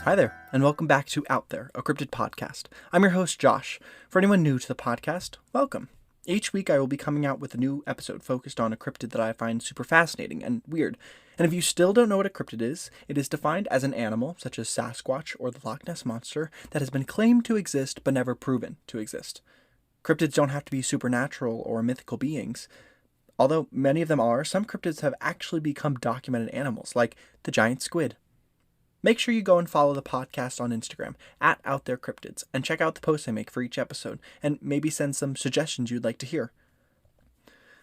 Hi there, and welcome back to Out There, a Cryptid podcast. I'm your host, Josh. For anyone new to the podcast, welcome. Each week I will be coming out with a new episode focused on a cryptid that I find super fascinating and weird. And if you still don't know what a cryptid is, it is defined as an animal, such as Sasquatch or the Loch Ness Monster, that has been claimed to exist but never proven to exist. Cryptids don't have to be supernatural or mythical beings. Although many of them are, some cryptids have actually become documented animals, like the giant squid. Make sure you go and follow the podcast on Instagram, at OutThereCryptids, and check out the posts I make for each episode, and maybe send some suggestions you'd like to hear.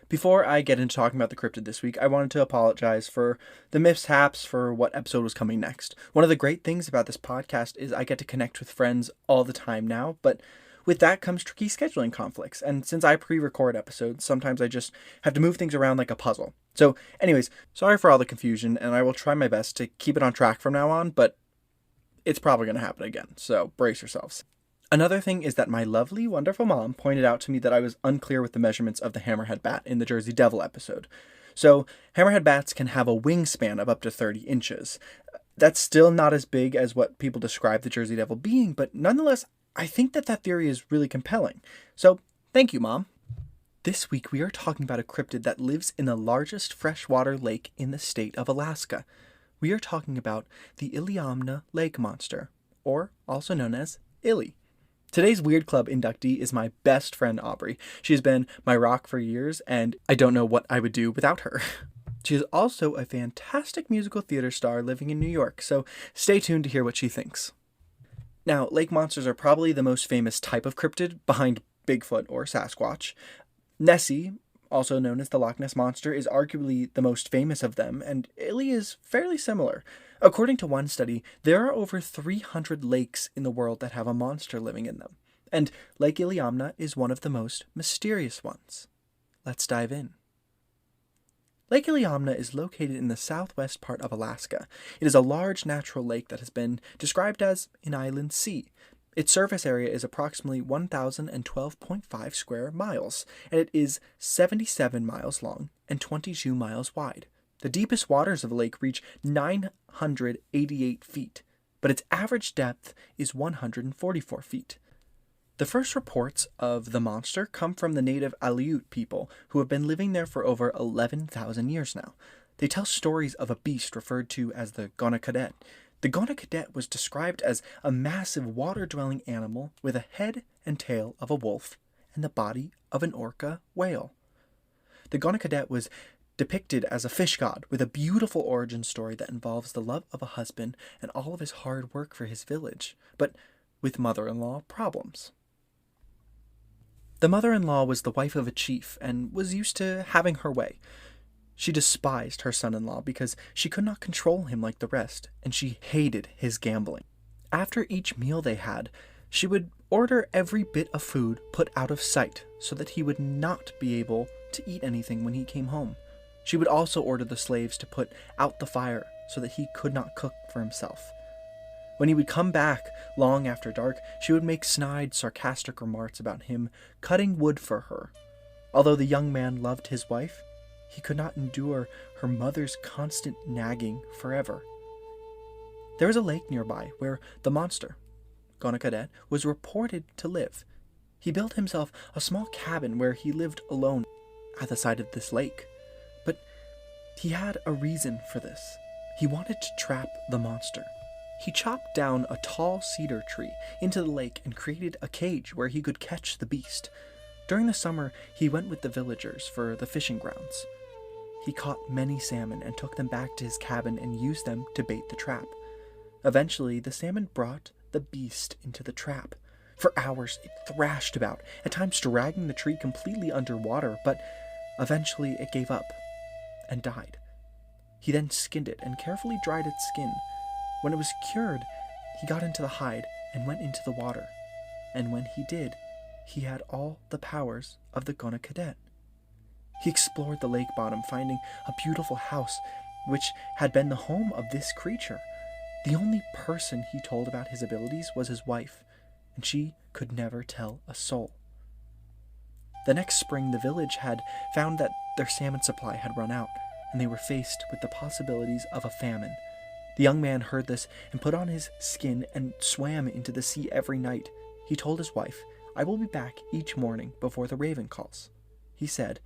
Before I get into talking about the cryptid this week, I wanted to apologize for the mishaps for what episode was coming next. One of the great things about this podcast is I get to connect with friends all the time now, but with that comes tricky scheduling conflicts, and since I pre-record episodes, sometimes I just have to move things around like a puzzle. So anyways, sorry for all the confusion, and I will try my best to keep it on track from now on, but it's probably going to happen again, so brace yourselves. Another thing is that my lovely, wonderful mom pointed out to me that I was unclear with the measurements of the hammerhead bat in the Jersey Devil episode. So hammerhead bats can have a wingspan of up to 30 inches. That's still not as big as what people describe the Jersey Devil being, but nonetheless, I think that theory is really compelling. So, thank you, Mom. This week we are talking about a cryptid that lives in the largest freshwater lake in the state of Alaska. We are talking about the Iliamna lake monster, or also known as Illy. Today's Weird Club inductee is my best friend Aubrey. She has been my rock for years, and I don't know what I would do without her. She is also a fantastic musical theater star living in New York, so stay tuned to hear what she thinks. Now, lake monsters are probably the most famous type of cryptid behind Bigfoot or Sasquatch. Nessie, also known as the Loch Ness Monster, is arguably the most famous of them, and Illy is fairly similar. According to one study, there are over 300 lakes in the world that have a monster living in them, and Lake Iliamna is one of the most mysterious ones. Let's dive in. Lake Iliamna is located in the southwest part of Alaska. It is a large natural lake that has been described as an inland sea. Its surface area is approximately 1,012.5 square miles, and it is 77 miles long and 22 miles wide. The deepest waters of the lake reach 988 feet, but its average depth is 144 feet. The first reports of the monster come from the native Aleut people, who have been living there for over 11,000 years now. They tell stories of a beast referred to as the Gonacadet. The Gonacadet was described as a massive water-dwelling animal with a head and tail of a wolf and the body of an orca whale. The Gonacadet was depicted as a fish god with a beautiful origin story that involves the love of a husband and all of his hard work for his village, but with mother-in-law problems. The mother-in-law was the wife of a chief and was used to having her way. She despised her son-in-law because she could not control him like the rest, and she hated his gambling. After each meal they had, she would order every bit of food put out of sight so that he would not be able to eat anything when he came home. She would also order the slaves to put out the fire so that he could not cook for himself. When he would come back long after dark, she would make snide, sarcastic remarks about him cutting wood for her. Although the young man loved his wife, he could not endure her mother's constant nagging forever. There was a lake nearby where the monster, Gonacadet, was reported to live. He built himself a small cabin where he lived alone at the side of this lake. But he had a reason for this. He wanted to trap the monster. He chopped down a tall cedar tree into the lake and created a cage where he could catch the beast. During the summer, he went with the villagers for the fishing grounds. He caught many salmon and took them back to his cabin and used them to bait the trap. Eventually, the salmon brought the beast into the trap. For hours, it thrashed about, at times dragging the tree completely underwater, but eventually it gave up and died. He then skinned it and carefully dried its skin. When it was cured, he got into the hide and went into the water. And when he did, he had all the powers of the Gonacadet. He explored the lake bottom, finding a beautiful house which had been the home of this creature. The only person he told about his abilities was his wife, and she could never tell a soul. The next spring, the village had found that their salmon supply had run out, and they were faced with the possibilities of a famine. The young man heard this and put on his skin and swam into the sea every night. He told his wife, "I will be back each morning before the raven calls." He said,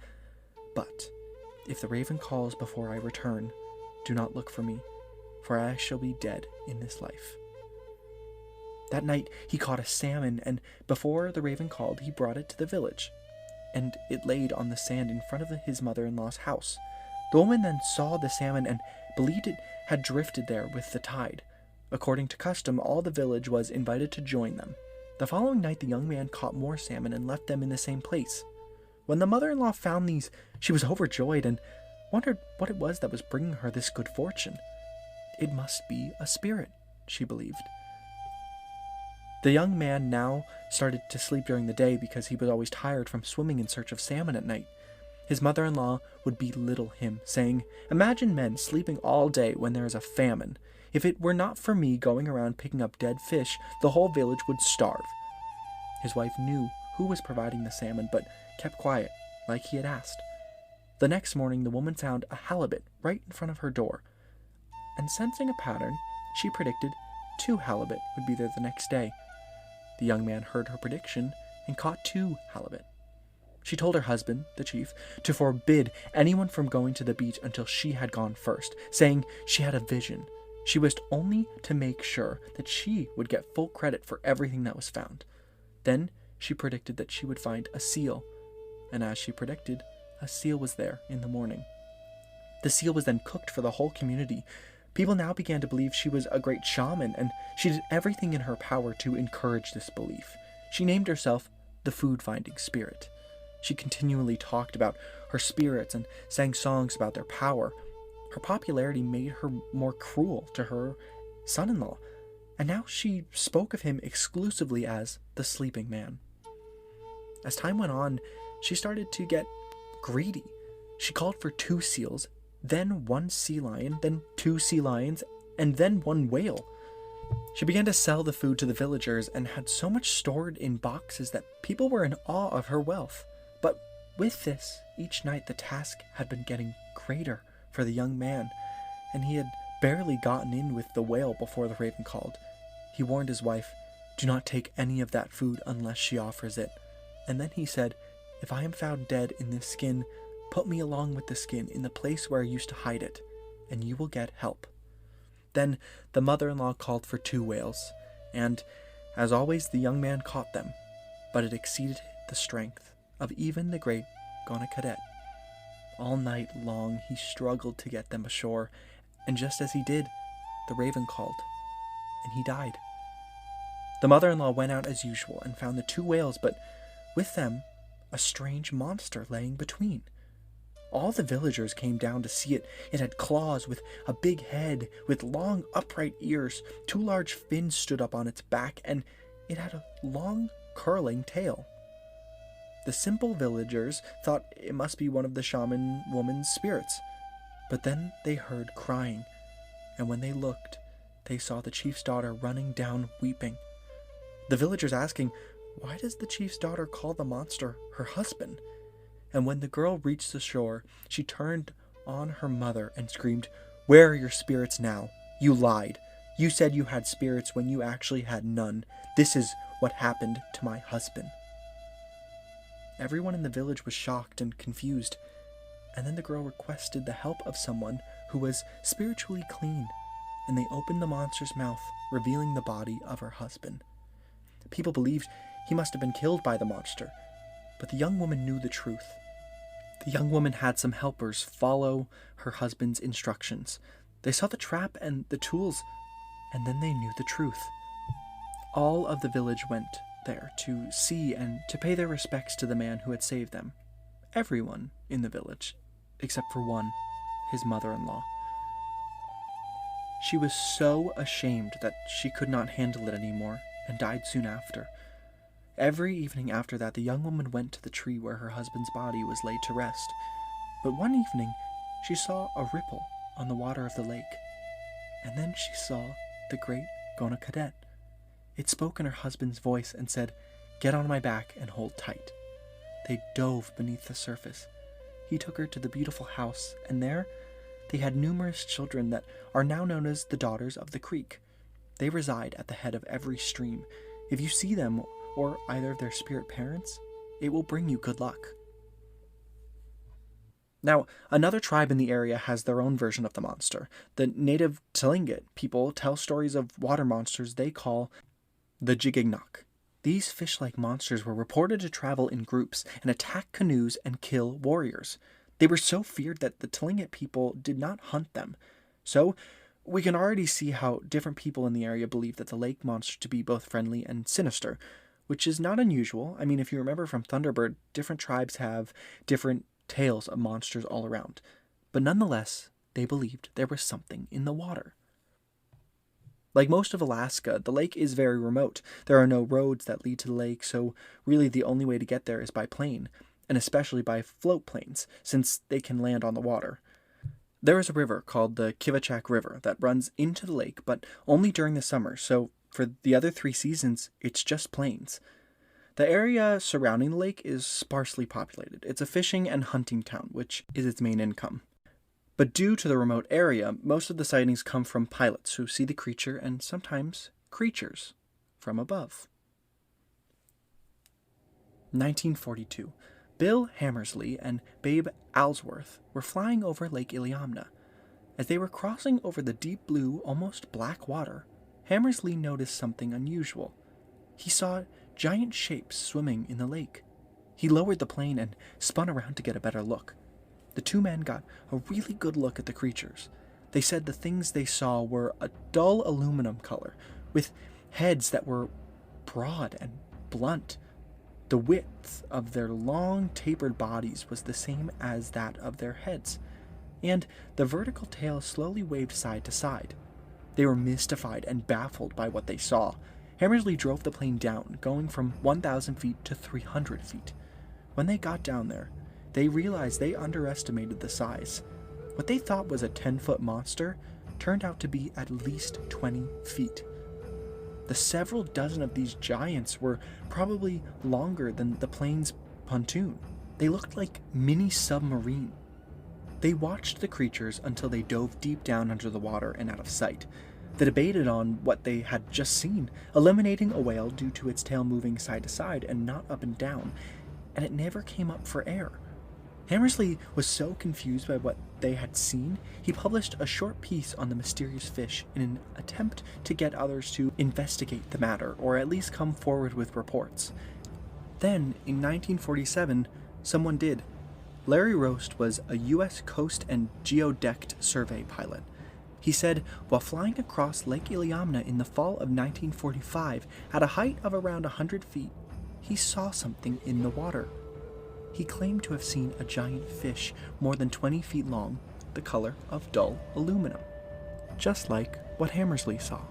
"But if the raven calls before I return, do not look for me, for I shall be dead in this life." That night he caught a salmon, and before the raven called, he brought it to the village, and it laid on the sand in front of his mother-in-law's house. The woman then saw the salmon and believed it had drifted there with the tide. According to custom, all the village was invited to join them. The following night the young man caught more salmon and left them in the same place. When the mother-in-law found these, she was overjoyed and wondered what it was that was bringing her this good fortune. It must be a spirit, she believed. The young man now started to sleep during the day because he was always tired from swimming in search of salmon at night. His mother-in-law would belittle him, saying, "Imagine men sleeping all day when there is a famine. If it were not for me going around picking up dead fish, the whole village would starve." His wife knew who was providing the salmon, but kept quiet, like he had asked. The next morning, the woman found a halibut right in front of her door, and sensing a pattern, she predicted 2 halibut would be there the next day. The young man heard her prediction and caught 2 halibut. She told her husband, the chief, to forbid anyone from going to the beach until she had gone first, saying she had a vision. She wished only to make sure that she would get full credit for everything that was found. Then she predicted that she would find a seal, and as she predicted, a seal was there in the morning. The seal was then cooked for the whole community. People now began to believe she was a great shaman, and she did everything in her power to encourage this belief. She named herself the food-finding spirit. She continually talked about her spirits and sang songs about their power. Her popularity made her more cruel to her son-in-law, and now she spoke of him exclusively as the sleeping man. As time went on, she started to get greedy. She called for 2 seals, then 1 sea lion, then 2 sea lions, and then 1 whale. She began to sell the food to the villagers and had so much stored in boxes that people were in awe of her wealth. But with this, each night the task had been getting greater for the young man, and he had barely gotten in with the whale before the raven called. He warned his wife, "Do not take any of that food unless she offers it." And then he said, "If I am found dead in this skin, put me along with the skin in the place where I used to hide it, and you will get help." Then the mother-in-law called for 2 whales, and, as always, the young man caught them, but it exceeded the strength of even the great Cadet. All night long he struggled to get them ashore, and just as he did, the raven called, and he died. The mother-in-law went out as usual and found the 2 whales, but with them a strange monster laying between. All the villagers came down to see it. It had claws with a big head, with long upright ears. 2 large fins stood up on its back, and it had a long curling tail. The simple villagers thought it must be one of the shaman woman's spirits, but then they heard crying, and when they looked, they saw the chief's daughter running down weeping. The villagers asking, "Why does the chief's daughter call the monster her husband?" And when the girl reached the shore, she turned on her mother and screamed, "Where are your spirits now? You lied. You said you had spirits when you actually had none. This is what happened to my husband." Everyone in the village was shocked and confused, and then the girl requested the help of someone who was spiritually clean, and they opened the monster's mouth, revealing the body of her husband. People believed he must have been killed by the monster, but the young woman knew the truth. The young woman had some helpers follow her husband's instructions. They saw the trap and the tools, and then they knew the truth. All of the village went there to see and to pay their respects to the man who had saved them. Everyone in the village, except for one, his mother-in-law. She was so ashamed that she could not handle it anymore and died soon after. Every evening after that, the young woman went to the tree where her husband's body was laid to rest. But one evening, she saw a ripple on the water of the lake, and then she saw the great Cadet. It spoke in her husband's voice and said, "Get on my back and hold tight." They dove beneath the surface. He took her to the beautiful house, and there They had numerous children that are now known as the Daughters of the Creek. They reside at the head of every stream. If you see them, or either of their spirit parents, it will bring you good luck. Now, another tribe in the area has their own version of the monster. The native Tlingit people tell stories of water monsters they call the Jigignak. These fish-like monsters were reported to travel in groups and attack canoes and kill warriors. They were so feared that the Tlingit people did not hunt them. So, we can already see how different people in the area believe that the lake monster to be both friendly and sinister, which is not unusual. I mean, if you remember from Thunderbird, different tribes have different tales of monsters all around. But nonetheless, they believed there was something in the water. Like most of Alaska, the lake is very remote. There are no roads that lead to the lake, so really the only way to get there is by plane, and especially by float planes, since they can land on the water. There is a river called the Kivachak River that runs into the lake, but only during the summer, so for the other 3 seasons, it's just plains. The area surrounding the lake is sparsely populated. It's a fishing and hunting town, which is its main income. But due to the remote area, most of the sightings come from pilots who see the creature and sometimes creatures from above. 1942. Bill Hammersley and Babe Alsworth were flying over Lake Iliamna. As they were crossing over the deep blue, almost black water, Hammersley noticed something unusual. He saw giant shapes swimming in the lake. He lowered the plane and spun around to get a better look. The 2 men got a really good look at the creatures. They said the things they saw were a dull aluminum color, with heads that were broad and blunt. The width of their long, tapered bodies was the same as that of their heads, and the vertical tail slowly waved side to side. They were mystified and baffled by what they saw. Hammersley drove the plane down, going from 1,000 feet to 300 feet. When they got down there, they realized they underestimated the size. What they thought was a 10-foot monster turned out to be at least 20 feet. The several dozen of these giants were probably longer than the plane's pontoon. They looked like mini submarine. They watched the creatures until they dove deep down under the water and out of sight. They debated on what they had just seen, eliminating a whale due to its tail moving side to side and not up and down, and it never came up for air. Hammersley was so confused by what they had seen, he published a short piece on the mysterious fish in an attempt to get others to investigate the matter, or at least come forward with reports. Then, in 1947, someone did. Larry Roast was a U.S. Coast and Geodecked Survey pilot. He said, while flying across Lake Iliamna in the fall of 1945, at a height of around 100 feet, he saw something in the water. He claimed to have seen a giant fish more than 20 feet long, the color of dull aluminum, just like what Hammersley saw.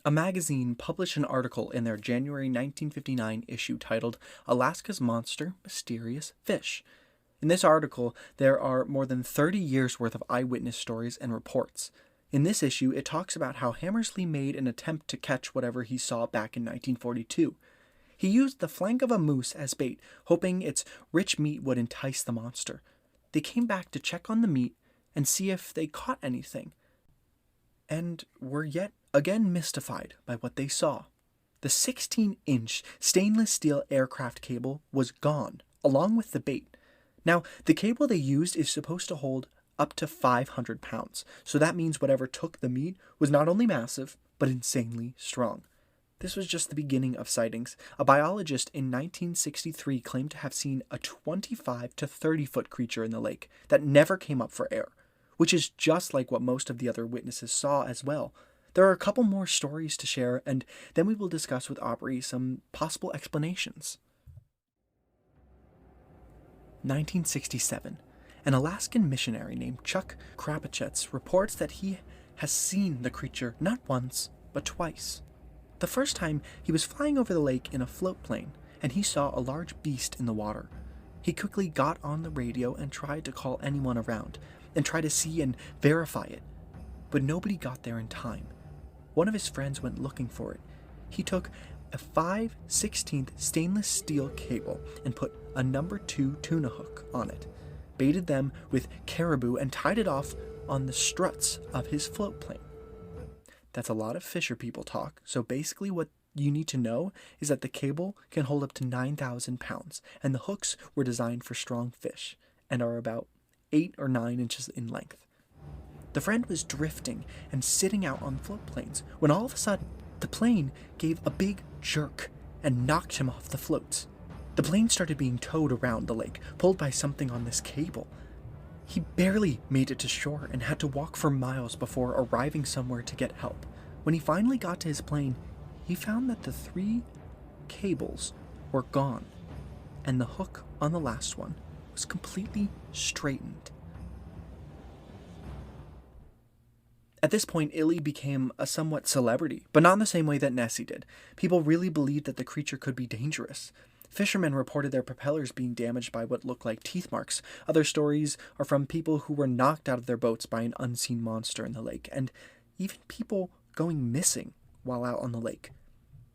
A magazine published an article in their January 1959 issue titled Alaska's Monster, Mysterious Fish. In this article, there are more than 30 years' worth of eyewitness stories and reports. In this issue, it talks about how Hammersley made an attempt to catch whatever he saw back in 1942. He used the flank of a moose as bait, hoping its rich meat would entice the monster. They came back to check on the meat and see if they caught anything, and were yet again mystified by what they saw. The 16-inch stainless steel aircraft cable was gone, along with the bait. Now, the cable they used is supposed to hold up to 500 pounds, so that means whatever took the meat was not only massive, but insanely strong. This was just the beginning of sightings. A biologist in 1963 claimed to have seen a 25 to 30-foot creature in the lake that never came up for air, which is just like what most of the other witnesses saw as well. There are a couple more stories to share, and then we will discuss with Aubrey some possible explanations. 1967. An Alaskan missionary named Chuck Krapachetz reports that he has seen the creature not once, but twice. The first time, he was flying over the lake in a float plane, and he saw a large beast in the water. He quickly got on the radio and tried to call anyone around, and try to see and verify it. But nobody got there in time. One of his friends went looking for it. He took a 5/16 stainless steel cable and put a number 2 tuna hook on it. baited them with caribou, and tied it off on the struts of his float plane. That's a lot of fisher people talk, so basically what you need to know is that the cable can hold up to 9,000 pounds, and the hooks were designed for strong fish and are about 8 or 9 inches in length. The friend was drifting and sitting out on float planes when all of a sudden the plane gave a big jerk and knocked him off the floats. The plane started being towed around the lake, pulled by something on this cable. He barely made it to shore and had to walk for miles before arriving somewhere to get help. When he finally got to his plane, he found that the 3 cables were gone, and the hook on the last one was completely straightened. At this point, Illy became a somewhat celebrity, but not in the same way that Nessie did. People really believed that the creature could be dangerous. Fishermen reported their propellers being damaged by what looked like teeth marks. Other stories are from people who were knocked out of their boats by an unseen monster in the lake, and even people going missing while out on the lake.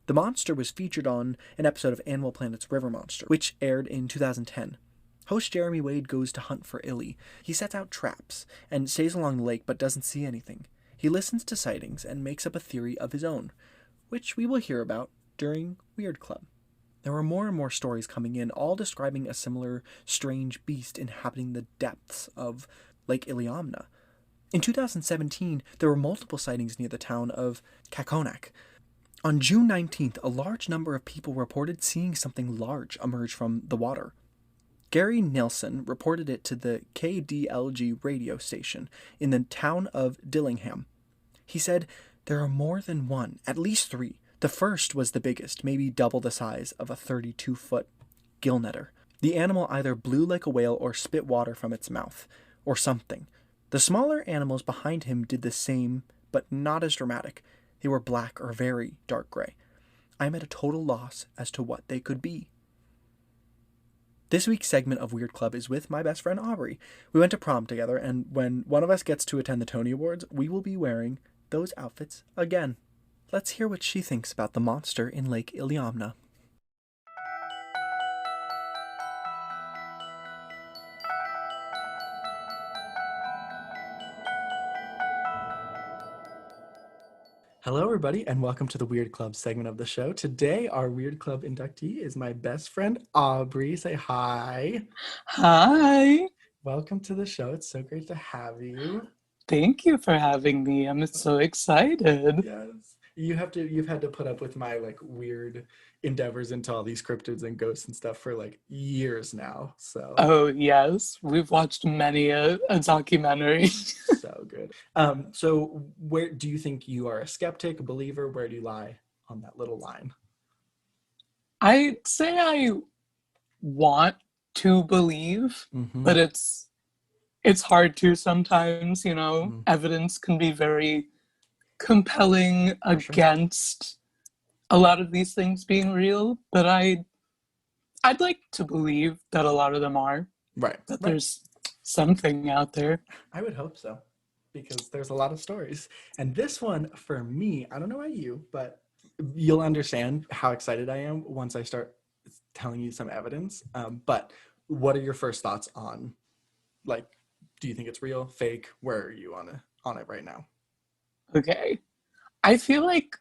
The monster was featured on an episode of Animal Planet's River Monster, which aired in 2010. Host Jeremy Wade goes to hunt for Illy. He sets out traps and stays along the lake but doesn't see anything. He listens to sightings and makes up a theory of his own, which we will hear about during Weird Club. There were more and more stories coming in, all describing a similar strange beast inhabiting the depths of Lake Iliamna. In 2017, there were multiple sightings near the town of Kakonak. On June 19th, a large number of people reported seeing something large emerge from the water. Gary Nilsson reported it to the KDLG radio station in the town of Dillingham. He said, "There are more than one, at least 3. The first was the biggest, maybe double the size of a 32-foot gillnetter. The animal either blew like a whale or spit water from its mouth, or something. The smaller animals behind him did the same, but not as dramatic. They were black or very dark gray. I am at a total loss as to what they could be." This week's segment of Weird Club is with my best friend Aubrey. We went to prom together, and when one of us gets to attend the Tony Awards, we will be wearing those outfits again. Let's hear what she thinks about the monster in Lake Iliamna. Hello, everybody, and welcome to the Weird Club segment of the show. Today, our Weird Club inductee is my best friend, Aubrey. Say hi. Hi. Welcome to the show. It's so great to have you. Thank you for having me. I'm so excited. Yes. You've had to put up with my weird endeavors into all these cryptids and ghosts and stuff for years now. So Oh yes, we've watched many a documentary. So good. So where do you think you are, a skeptic, a believer? Where do you lie on that little line? I'd say I want to believe, but it's hard to sometimes, Evidence can be very compelling against a lot of these things being real, but I'd like to believe that a lot of them are. Right. That there's something out there. I would hope so, because there's a lot of stories. And this one, for me, I don't know about you, but you'll understand how excited I am once I start telling you some evidence. But what are your first thoughts on, do you think it's real, fake? Where are you on it right now? Okay. I feel like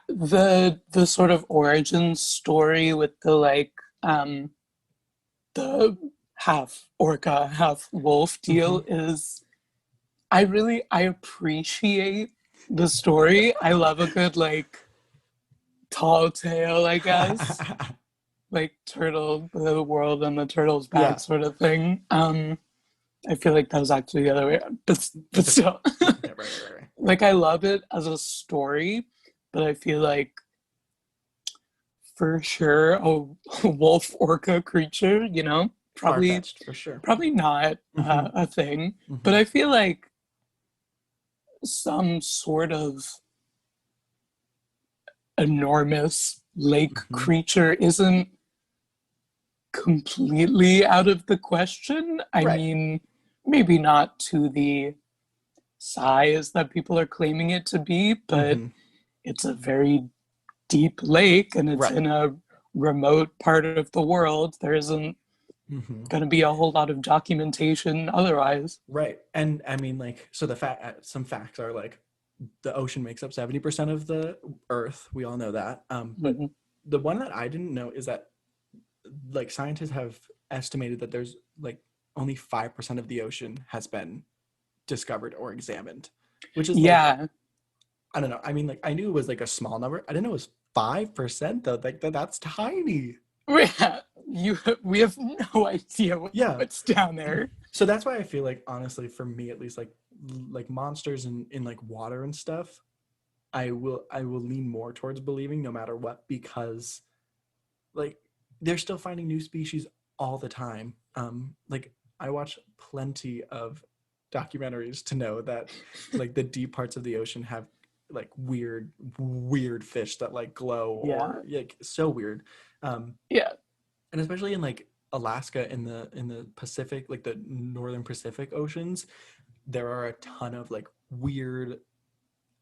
the sort of origin story with the half orca, half wolf deal is, I appreciate the story. I love a good tall tale, I guess. Turtle, the world on the turtle's back sort of thing. I feel like that was actually the other way around, but still. Yeah, right. I love it as a story, but I feel like for sure a wolf orca creature, probably far-fetched, for sure. Probably not a thing, but I feel like some sort of enormous lake creature isn't completely out of the question. I mean, maybe not to the size that people are claiming it to be, but it's a very deep lake and it's in a remote part of the world. There isn't going to be a whole lot of documentation otherwise. Right. And I mean, like, so some facts are like the ocean makes up 70% of the earth. We all know that. But the one that I didn't know is that like scientists have estimated that there's like only 5% of the ocean has been discovered or examined, which is like, I don't know. I mean, like, I knew it was like a small number. I didn't know it was 5% though. Like that's tiny. We have no idea what's down there. So that's why I feel like, honestly, for me at least, like monsters in like water and stuff, I will lean more towards believing no matter what, because like they're still finding new species all the time. Like I watch plenty of documentaries to know that like the deep parts of the ocean have like weird fish that like glow or like so weird. And especially in like Alaska in the Pacific, like the northern Pacific oceans, there are a ton of like weird,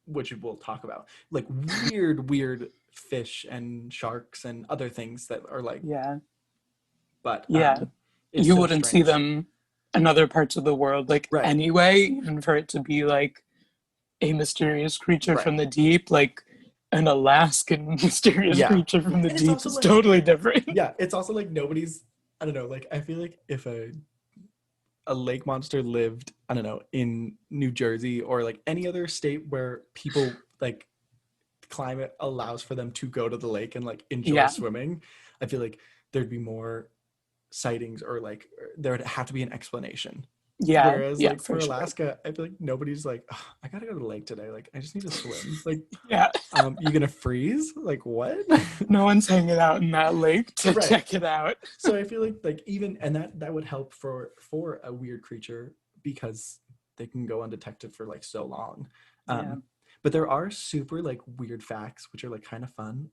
which we'll talk about, like weird fish and sharks and other things that are like but you so wouldn't see them in other parts of the world like anyway, and for it to be like a mysterious creature from the deep, like an Alaskan mysterious creature from the deep is like, totally different. Yeah, it's also like nobody's, I don't know, like I feel like if a lake monster lived, I don't know, in New Jersey or like any other state where people like climate allows for them to go to the lake and like enjoy swimming, I feel like there'd be more sightings or like there would have to be an explanation. Whereas like for Alaska, I feel like nobody's like, oh, I gotta go to the lake today. Like I just need to swim. Like you gonna freeze? Like what? No one's hanging out in that lake to check it out. So I feel like even and that would help for a weird creature because they can go undetected for like so long. But there are super like weird facts which are like kind of fun.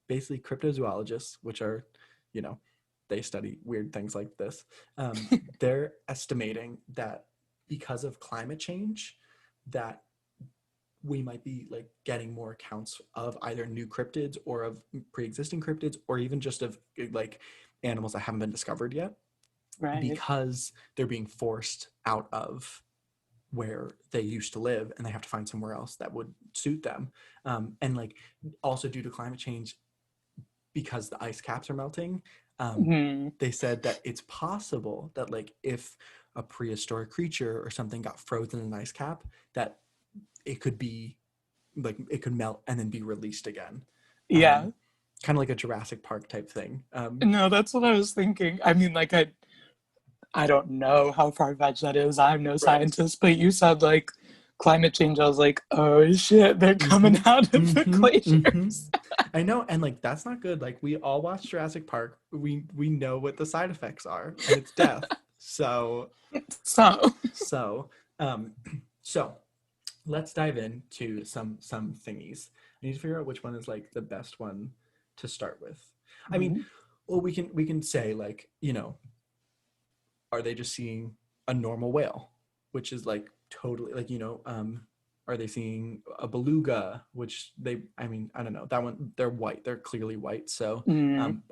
Basically cryptozoologists, which are, you know, they study weird things like this. They're estimating that because of climate change, that we might be like getting more accounts of either new cryptids or of pre-existing cryptids, or even just of like animals that haven't been discovered yet, because they're being forced out of where they used to live and they have to find somewhere else that would suit them. And like also due to climate change, because the ice caps are melting, they said that it's possible that like if a prehistoric creature or something got frozen in an ice cap, that it could be like it could melt and then be released again. Kind of like a Jurassic Park type thing. No, that's what I was thinking. I mean, like I don't know how far-fetched that is. I'm no scientist, but you said like climate change. I was like, oh shit, they're coming out of the glaciers. I know, and like that's not good. Like we all watch Jurassic Park. We know what the side effects are, and it's death. So let's dive into some thingies. I need to figure out which one is like the best one to start with. I mean, well, we can say like, you know, are they just seeing a normal whale, which is like totally like, you know, are they seeing a beluga, which I don't know, that one, they're white, they're clearly white. So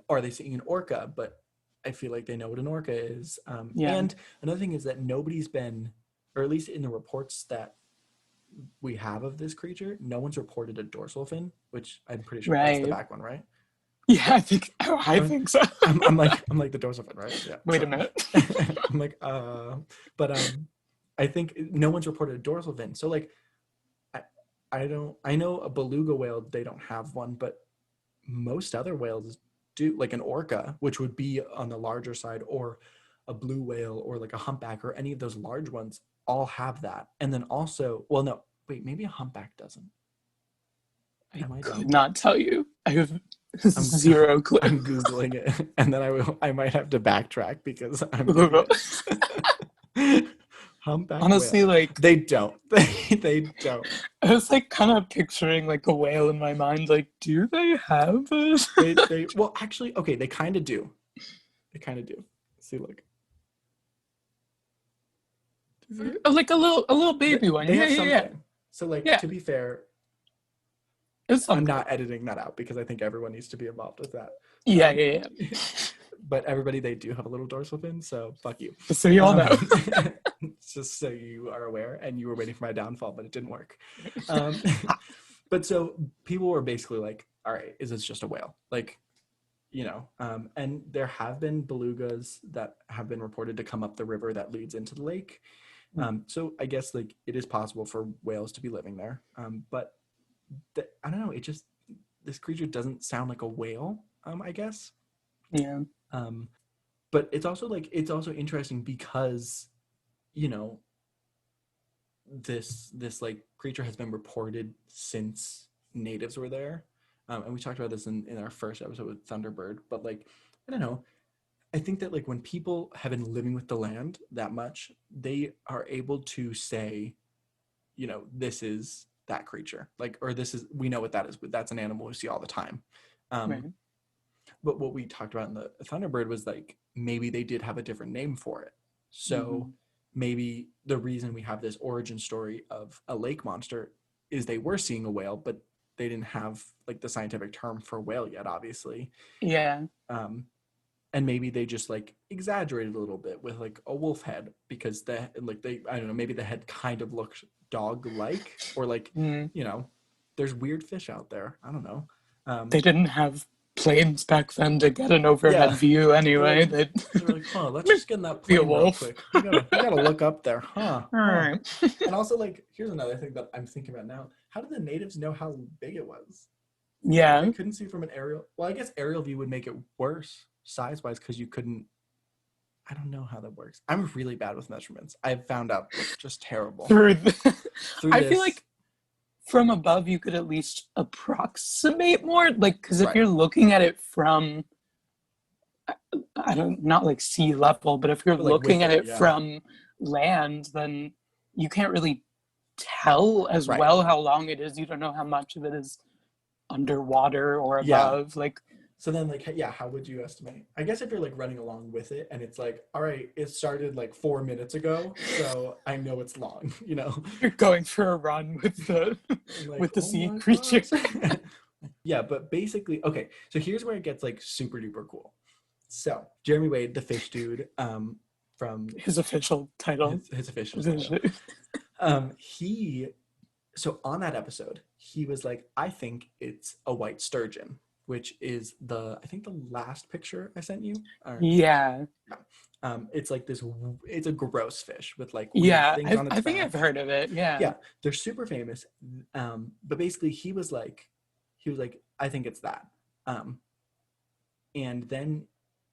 are they seeing an orca? But I feel like they know what an orca is. And another thing is that nobody's been, or at least in the reports that we have of this creature, no one's reported a dorsal fin, which I'm pretty sure that's the back one, right? Yeah, I think so. I'm like the dorsal fin, right? Yeah. Wait a minute. I'm like, but I think no one's reported a dorsal fin. So like, I know a beluga whale, they don't have one, but most other whales do, like an orca, which would be on the larger side, or a blue whale, or like a humpback, or any of those large ones, all have that. And then also, well, no, wait, maybe a humpback doesn't. I could not tell you. I have zero clue. I'm Googling it, and then I might have to backtrack because I'm humpback honestly whale. Like they don't. They don't. I was like kind of picturing like a whale in my mind. Like, do they have this? they well, actually, okay, they kind of do. They kind of do. See, look. Like a little baby one. They have something. So like, to be fair, It's I'm okay. not editing that out because I think everyone needs to be involved with that. Yeah. But everybody, they do have a little dorsal fin, so fuck you. Just so you all know. Just so you are aware, and you were waiting for my downfall, but it didn't work. But so people were basically like, all right, is this just a whale? Like, and there have been belugas that have been reported to come up the river that leads into the lake. So I guess like it is possible for whales to be living there. But I don't know, this creature doesn't sound like a whale, I guess. Yeah. But it's also interesting because, this like creature has been reported since natives were there. And we talked about this in our first episode with Thunderbird, but like, I don't know. I think that like when people have been living with the land that much, they are able to say, this is that creature, like, or we know what that is, but that's an animal we see all the time. Right. But what we talked about in the Thunderbird was like maybe they did have a different name for it. So maybe the reason we have this origin story of a lake monster is they were seeing a whale, but they didn't have like the scientific term for whale yet, obviously. Yeah. And maybe they just like exaggerated a little bit with like a wolf head because I don't know, maybe the head kind of looked dog-like, or like, there's weird fish out there. I don't know. They didn't have planes back then to get an overhead view anyway. They're like, let's just get in that plane real quick. We gotta look up there, huh? All right. And also, like, here's another thing that I'm thinking about now. How did the natives know how big it was? Yeah. They couldn't see from an aerial. Well, I guess aerial view would make it worse size-wise because you couldn't. I don't know how that works. I'm really bad with measurements. I've found out just terrible. I feel like from above you could at least approximate more, like, because if you're looking at it from, I don't, not like sea level, but if you're looking at it from land, then you can't really tell as well how long it is. You don't know how much of it is underwater or above. Like, so then, like, how would you estimate? I guess if you're like running along with it and it's like, all right, it started like 4 minutes ago, so I know it's long, You're going for a run with the like, with the sea creature. Yeah, but basically, okay, so here's where it gets like super duper cool. So Jeremy Wade, the fish dude, from his official title. His official title. So on that episode, he was like, I think it's a white sturgeon, which is I think the last picture I sent you. Yeah. It's like this, it's a gross fish with like weird things on its back. I think I've heard of it. Yeah. Yeah. They're super famous. But basically he was like, I think it's that. And then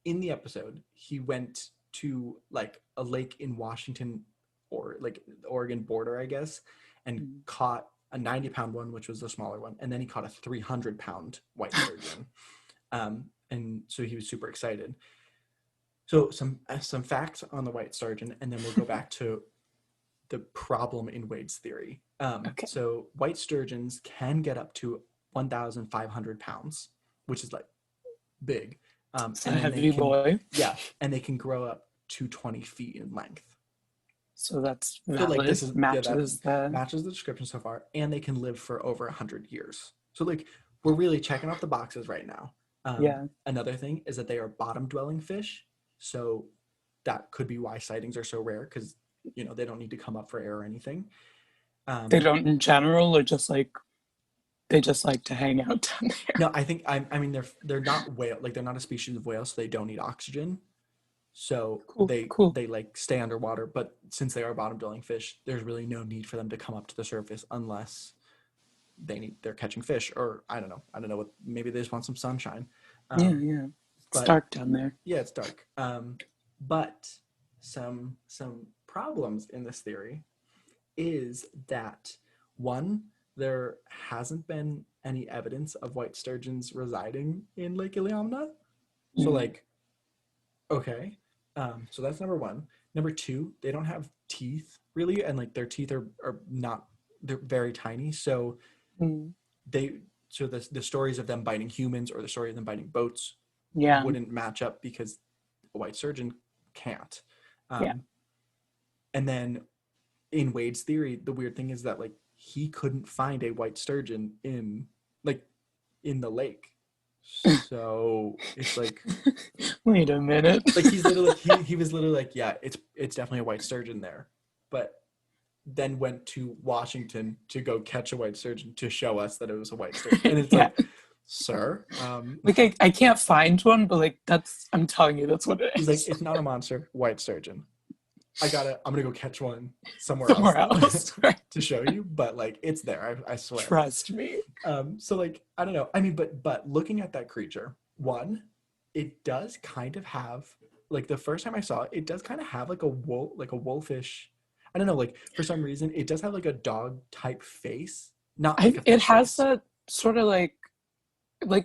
in the episode, he went to like a lake in Washington or like the Oregon border, I guess, and caught a 90-pound one, which was the smaller one, and then he caught a 300-pound white sturgeon. And so he was super excited. So some facts on the white sturgeon, and then we'll go back to the problem in Wade's theory. Okay. So white sturgeons can get up to 1,500 pounds, which is like big. It's a heavy boy. Yeah, and they can grow up to 20 feet in length. So that's valid. So like matches the description so far, and they can live for over 100 years. So like we're really checking off the boxes right now. Another thing is that they are bottom-dwelling fish, so that could be why sightings are so rare because they don't need to come up for air or anything. They don't in general, or just like they just like to hang out down there. No, I think I mean they're not whale, like they're not a species of whale, so they don't need oxygen. So they like stay underwater, but since they are bottom-dwelling fish, there's really no need for them to come up to the surface unless they're catching fish, or I don't know what, maybe they just want some sunshine. It's dark down there. Yeah, it's dark. But some problems in this theory is that one, there hasn't been any evidence of white sturgeons residing in Lake Iliamna. So like, okay. So that's number one. Number two, they don't have teeth really, and like their teeth are not, they're very tiny. So the stories of them biting humans or the story of them biting boats wouldn't match up because a white sturgeon can't. And then in Wade's theory, the weird thing is that like he couldn't find a white sturgeon in like in the lake. So it's like, wait a minute. like he's literally he was literally like, yeah, it's definitely a white sturgeon there, but then went to Washington to go catch a white sturgeon to show us that it was a white sturgeon. And it's Yeah. like, sir, Like I can't find one, but like I'm telling you, that's what it he's is. like, it's not a monster, white sturgeon. I'm gonna go catch one somewhere else. Right. to show you, but like it's there, I swear. Trust me. So like, I don't know. I mean, but looking at that creature, one, it does kind of have, like the first time I saw it, it does kind of have like a wolfish, I don't know, like for some reason it does have like a dog type face, not like a It fish has face. that sort of like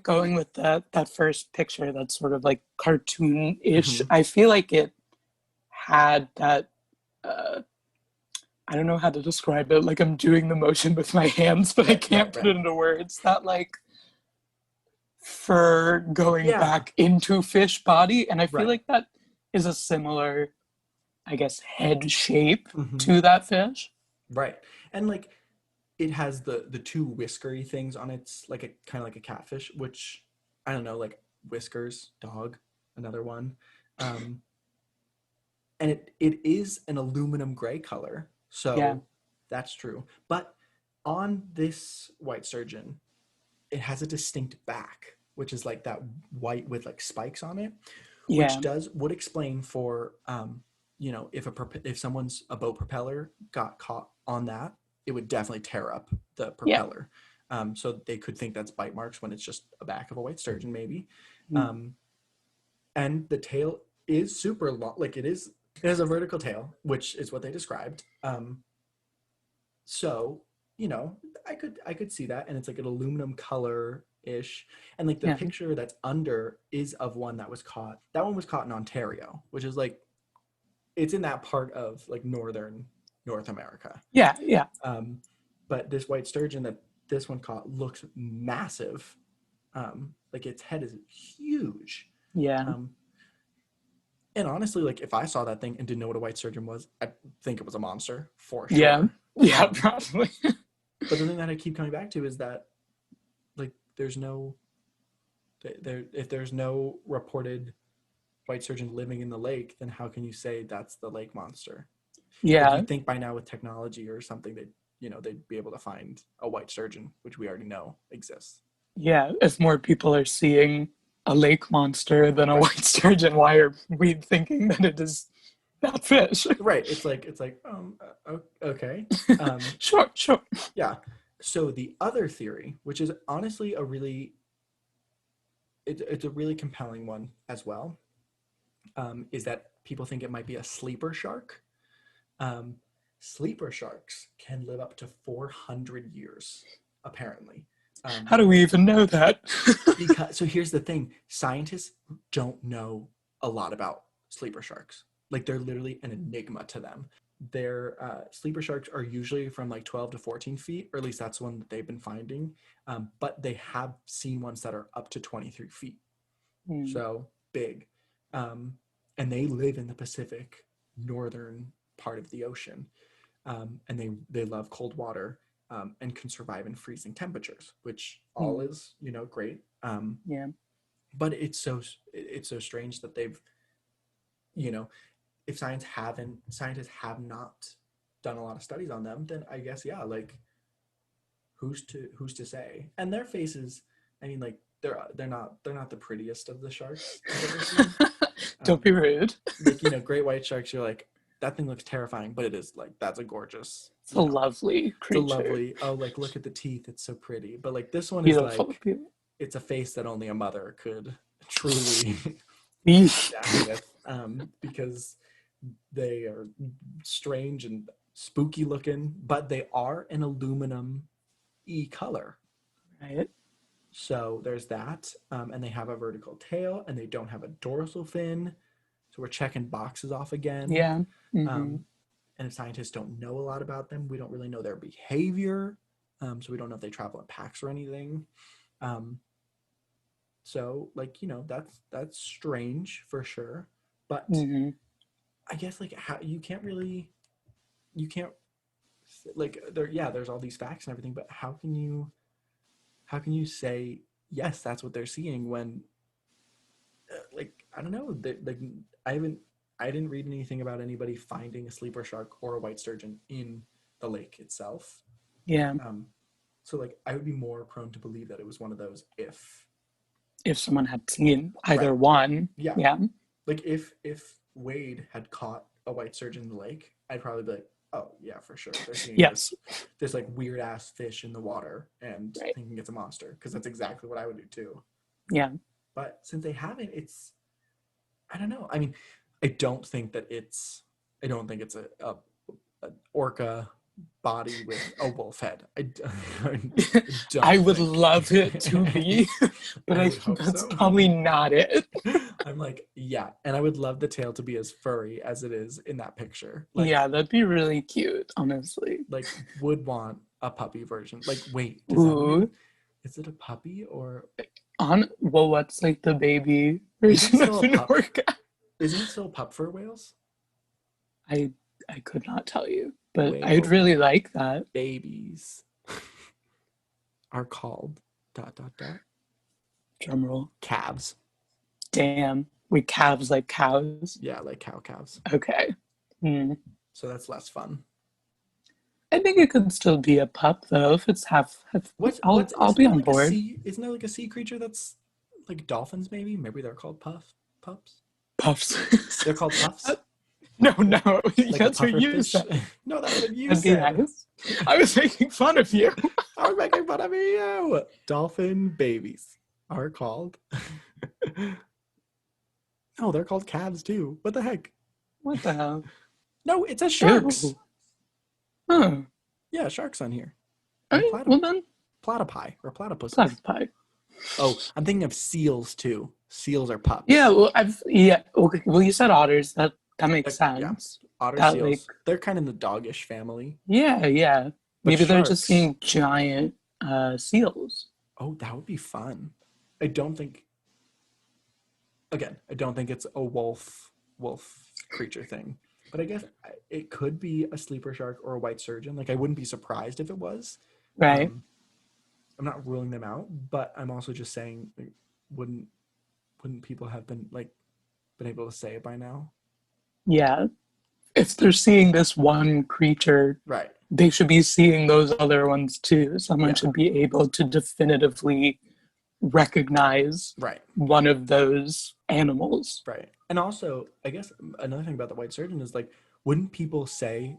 going with that first picture that's sort of like cartoon-ish. I feel like it had that I don't know how to describe it. Like I'm doing the motion with my hands, but I can't put it into words. That like fur going back into fish body, and I feel like that is a similar, I guess, head shape to that fish. Right. And like it has the two whiskery things on its, like a kind of like a catfish, which I don't know, like whiskers, dog, another one. And it is an aluminum gray color. So that's true. But on this white sturgeon, it has a distinct back, which is like that white with like spikes on it, which would explain for you know, if someone's a boat propeller got caught on that, it would definitely tear up the propeller. So they could think that's bite marks when it's just a back of a white sturgeon, maybe. And the tail is super long, like it has a vertical tail, which is what they described. So, you know, I could see that, and it's like an aluminum color ish, and like the picture that's under is of one that was caught. That one was caught in Ontario, which is like, it's in that part of like northern North America. But this white sturgeon that this one caught looks massive. Like its head is huge. And honestly, like if I saw that thing and didn't know what a white sturgeon was, I'd think it was a monster for sure. Probably. But the thing that I keep coming back to is that like if there's no reported white sturgeon living in the lake, then how can you say that's the lake monster? Like you'd think by now with technology or something that, you know, they'd be able to find a white sturgeon, which we already know exists. If more people are seeing a lake monster than a white sturgeon, why are we thinking that it is that fish? Right. It's like okay. Sure. Yeah. So the other theory, which is honestly it's a really compelling one as well, is that people think it might be a sleeper shark. Sleeper sharks can live up to 400 years, apparently. How do we even know that? So here's the thing. Scientists don't know a lot about sleeper sharks. Like they're literally an enigma to them. Their sleeper sharks are usually from like 12 to 14 feet, or at least that's one that they've been finding. But they have seen ones that are up to 23 feet. So big. And they live in the Pacific northern part of the ocean. And they love cold water. And can survive in freezing temperatures, which all is, you know, great. But it's so strange that they've, you know, if scientists have not done a lot of studies on them, then I guess like who's to say? And their faces, I mean, like they're not the prettiest of the sharks I've ever seen. Don't be rude. Like, you know, great white sharks, you're like, that thing looks terrifying, but it is like, that's a gorgeous, it's a lovely creature. It's a lovely, like look at the teeth, it's so pretty. But like this one is like, it's a face that only a mother could truly with, because they are strange and spooky looking, but they are an aluminum color. Right. So there's that, and they have a vertical tail, and they don't have a dorsal fin. So we're checking boxes off again. And if scientists don't know a lot about them, we don't really know their behavior. So we don't know if they travel in packs or anything. So like, you know, that's strange for sure. But I guess like how you can't like there's all these facts and everything, but how can you how can you say yes, that's what they're seeing when I don't know, like I didn't read anything about anybody finding a sleeper shark or a white sturgeon in the lake itself. Yeah. So like I would be more prone to believe that it was one of those If someone had seen either right. one. Yeah. Yeah. Like if Wade had caught a white sturgeon in the lake, I'd probably be like, oh yeah, for sure. They're seeing Yes. this like weird ass fish in the water and Right. thinking it's a monster, because that's exactly what I would do too. Yeah. But since they haven't, I don't know. I mean, I don't think it's a orca body with a wolf head. I don't I would think. love it to be, but I would think hope that's so. probably not it. I'm like, yeah, and I would love the tail to be as furry as it is in that picture. Like, Yeah, that'd be really cute, honestly. like would want a puppy version. Like, wait, Ooh. is it a puppy or Well, what's like the baby is it version still of a an pup? orca? Isn't it still a pup for whales? I could not tell you, but I'd Whale really like that. babies are called ... Drum roll. calves. Damn. We calves like cows. Yeah, like cow calves. Okay. So that's less fun. I think it could still be a pup though, if it's half. I'll be on board. Isn't there like a sea creature that's like dolphins? Maybe they're called puffs. Puffs. They're called puffs. No, Like that's what you fish. said. No, that's what you That'd be said. nice. I was making fun of you. I was making fun of you. Dolphin babies are called. No, they're called calves too. What the heck? What the hell? No, it says sharks. Ew. Huh. Yeah, sharks on here. Well then. Platypi or platypuses. Platypi. Oh, I'm thinking of seals too. Seals are pups. Yeah, well, okay. Well, you said otters. That makes sense. Yeah. Otter seals. Like, they're kind of in the doggish family. Yeah. But maybe they're sharks, just seeing giant seals. Oh, that would be fun. I don't think it's a wolf creature thing. But I guess it could be a sleeper shark or a white sturgeon. Like I wouldn't be surprised if it was. Right. I'm not ruling them out, but I'm also just saying, like, wouldn't people have been able to say it by now? Yeah. If they're seeing this one creature, right, they should be seeing those other ones too. Someone should be able to definitively recognize one of those animals. Right. And also, I guess another thing about the white sturgeon is like, wouldn't people say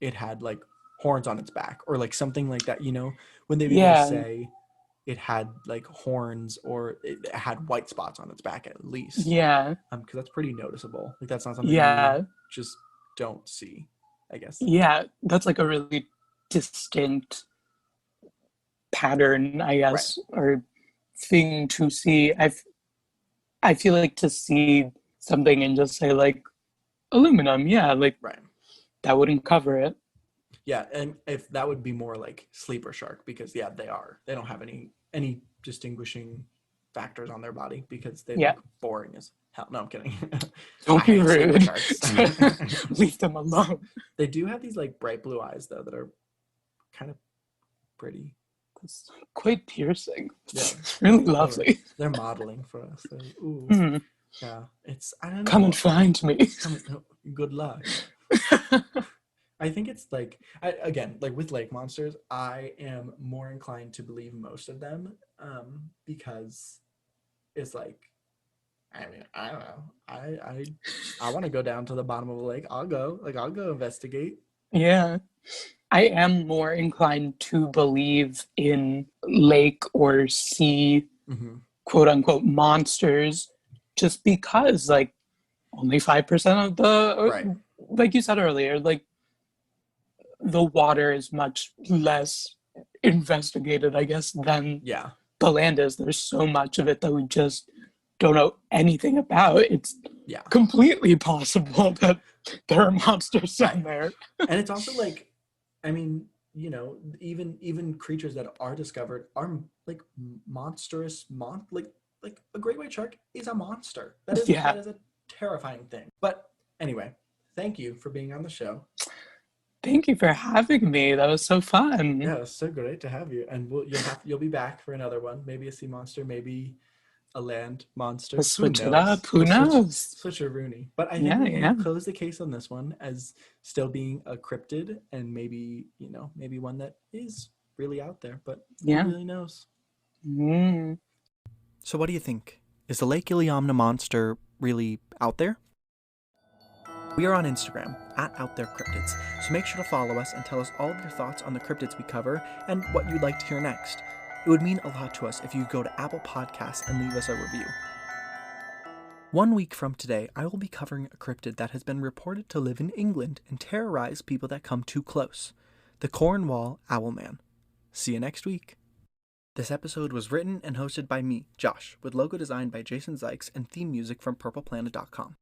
it had like horns on its back or like something like that, you know? When they would say it had like horns or it had white spots on its back at least. Yeah. Because that's pretty noticeable. Like that's not something you just don't see, I guess. Yeah, that's like a really distinct pattern, I guess, or thing to see. I feel like to see something and just say like aluminum, that wouldn't cover it. Yeah, and if that would be more like sleeper shark, because they don't have any distinguishing factors on their body because they look boring as hell. No, I'm kidding. Don't be rude. Leave them alone. They do have these like bright blue eyes though that are kind of pretty. It's quite piercing. Yeah, it's really lovely. They're modeling for us. Ooh. Yeah, I don't know. Come and find me. Good luck. I think it's like, again, like with lake monsters, I am more inclined to believe most of them because it's like, I mean, I don't know. I want to go down to the bottom of a lake. I'll go investigate. Yeah. I am more inclined to believe in lake or sea, quote unquote, monsters, just because like only 5% of the, like you said earlier, like the water is much less investigated, I guess, than the land is. There's so much of it that we just don't know anything about. It's completely possible that there are monsters down there. And it's also like, I mean, you know, even creatures that are discovered are like monstrous, like a great white shark is a monster. That is a terrifying thing. But anyway, thank you for being on the show. Thank you for having me. That was so fun. Yeah, it's so great to have you. And you'll be back for another one. Maybe a sea monster, maybe a land We'll monster. Who switch it up. knows? Who We'll knows? switch a Rooney. But I think Yeah, we yeah, can close the case on this one as still being a cryptid, and maybe, maybe one that is really out there, but who yeah. really knows? Mm. So what do you think? Is the Lake Iliamna monster really out there? We are on Instagram, @OutThereCryptids, so make sure to follow us and tell us all of your thoughts on the cryptids we cover and what you'd like to hear next. It would mean a lot to us if you go to Apple Podcasts and leave us a review. 1 week from today, I will be covering a cryptid that has been reported to live in England and terrorize people that come too close, the Cornwall Owlman. See you next week. This episode was written and hosted by me, Josh, with logo designed by Jason Zykes and theme music from purpleplanet.com.